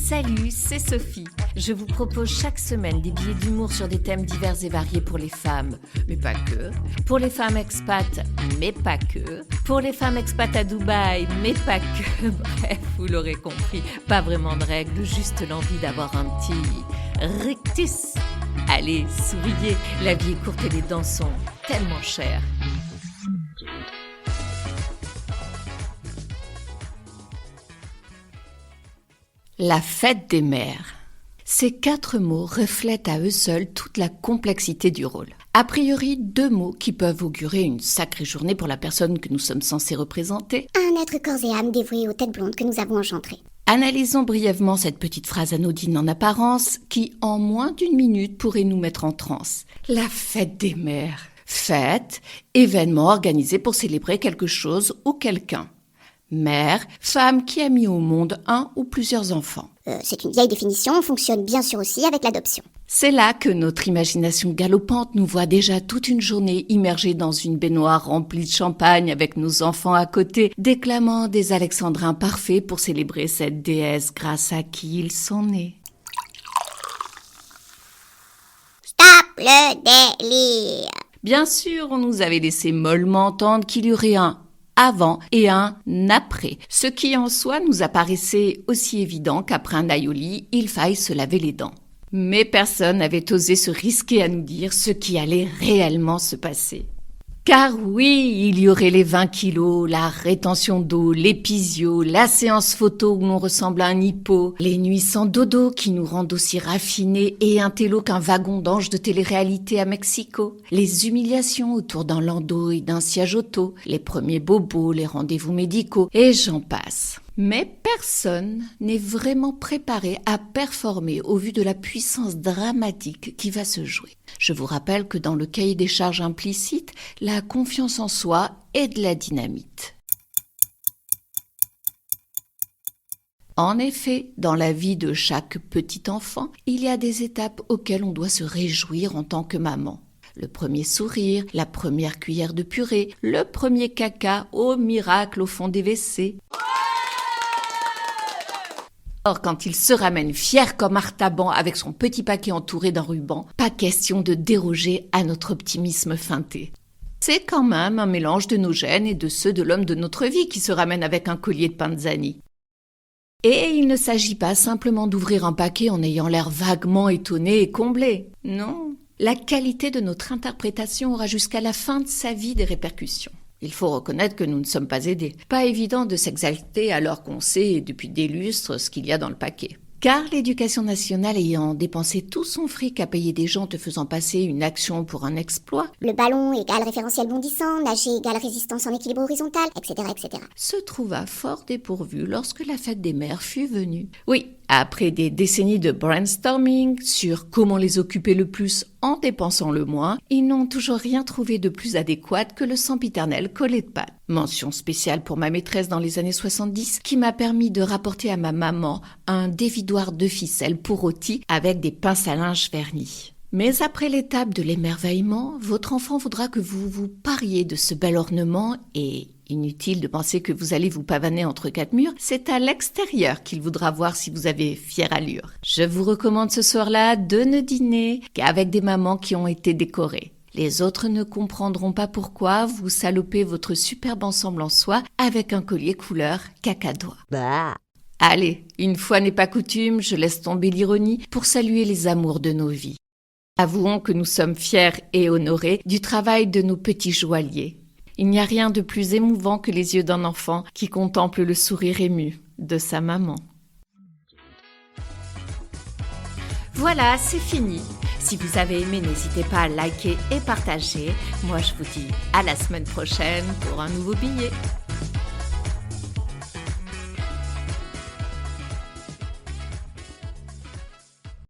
Salut, c'est Sophie. Je vous propose chaque semaine des billets d'humour sur des thèmes divers et variés pour les femmes, mais pas que. Pour les femmes expats, mais pas que. Pour les femmes expats à Dubaï, mais pas que. Bref, vous l'aurez compris, pas vraiment de règles, juste l'envie d'avoir un petit rictus. Allez, souriez, la vie est courte et les dents sont tellement chères. La fête des mères. Ces 4 mots reflètent à eux seuls toute la complexité du rôle. A priori, 2 mots qui peuvent augurer une sacrée journée pour la personne que nous sommes censés représenter. Un être corps et âme dévoué aux têtes blondes que nous avons engendrées. Analysons brièvement cette petite phrase anodine en apparence qui, en moins d'1 minute, pourrait nous mettre en transe. La fête des mères. Fête, événement organisé pour célébrer quelque chose ou quelqu'un. Mère, femme qui a mis au monde un ou plusieurs enfants. C'est une vieille définition, fonctionne bien sûr aussi avec l'adoption. C'est là que notre imagination galopante nous voit déjà toute une journée immergée dans une baignoire remplie de champagne avec nos enfants à côté, déclamant des alexandrins parfaits pour célébrer cette déesse grâce à qui ils sont nés. Stop le délire! Bien sûr, on nous avait laissé mollement entendre qu'il y aurait un avant et un après, ce qui en soi nous apparaissait aussi évident qu'après un aioli, il faille se laver les dents. Mais personne n'avait osé se risquer à nous dire ce qui allait réellement se passer. Car oui, il y aurait les 20 kilos, la rétention d'eau, l'épisio, la séance photo où l'on ressemble à un hippo, les nuits sans dodo qui nous rendent aussi raffinés et intello qu'un wagon d'ange de télé-réalité à Mexico, les humiliations autour d'un landau et d'un siège auto, les premiers bobos, les rendez-vous médicaux, et j'en passe. Mais personne n'est vraiment préparé à performer au vu de la puissance dramatique qui va se jouer. Je vous rappelle que dans le cahier des charges implicite, la confiance en soi est de la dynamite. En effet, dans la vie de chaque petit enfant, il y a des étapes auxquelles on doit se réjouir en tant que maman. Le premier sourire, la première cuillère de purée, le premier caca au miracle au fond des WC. Or, quand il se ramène fier comme Artaban avec son petit paquet entouré d'un ruban, pas question de déroger à notre optimisme feinté. C'est quand même un mélange de nos gènes et de ceux de l'homme de notre vie qui se ramène avec un collier de Panzani. Et il ne s'agit pas simplement d'ouvrir un paquet en ayant l'air vaguement étonné et comblé. Non, la qualité de notre interprétation aura jusqu'à la fin de sa vie des répercussions. Il faut reconnaître que nous ne sommes pas aidés. Pas évident de s'exalter alors qu'on sait depuis des lustres ce qu'il y a dans le paquet. Car l'éducation nationale ayant dépensé tout son fric à payer des gens te faisant passer une action pour un exploit, Le ballon égale référentiel bondissant, nager égale résistance en équilibre horizontal, etc., etc. se trouva fort dépourvu lorsque la fête des mères fut venue. Oui, après des décennies de brainstorming sur comment les occuper le plus en dépensant le moins, ils n'ont toujours rien trouvé de plus adéquat que le sempiternel collet de pâte. Mention spéciale pour ma maîtresse dans les années 70 qui m'a permis de rapporter à ma maman un dévidoir de ficelle pour rôti avec des pinces à linge vernis. Mais après l'étape de l'émerveillement, votre enfant voudra que vous vous pariez de ce bel ornement et, inutile de penser que vous allez vous pavaner entre 4 murs, c'est à l'extérieur qu'il voudra voir si vous avez fière allure. Je vous recommande ce soir-là de ne dîner qu'avec des mamans qui ont été décorées. Les autres ne comprendront pas pourquoi vous salopez votre superbe ensemble en soie avec un collier couleur cacadois. Bah. Allez, une fois n'est pas coutume, je laisse tomber l'ironie pour saluer les amours de nos vies. Avouons que nous sommes fiers et honorés du travail de nos petits joailliers. Il n'y a rien de plus émouvant que les yeux d'un enfant qui contemple le sourire ému de sa maman. Voilà, c'est fini. Si vous avez aimé, n'hésitez pas à liker et partager. Moi, je vous dis à la semaine prochaine pour un nouveau billet.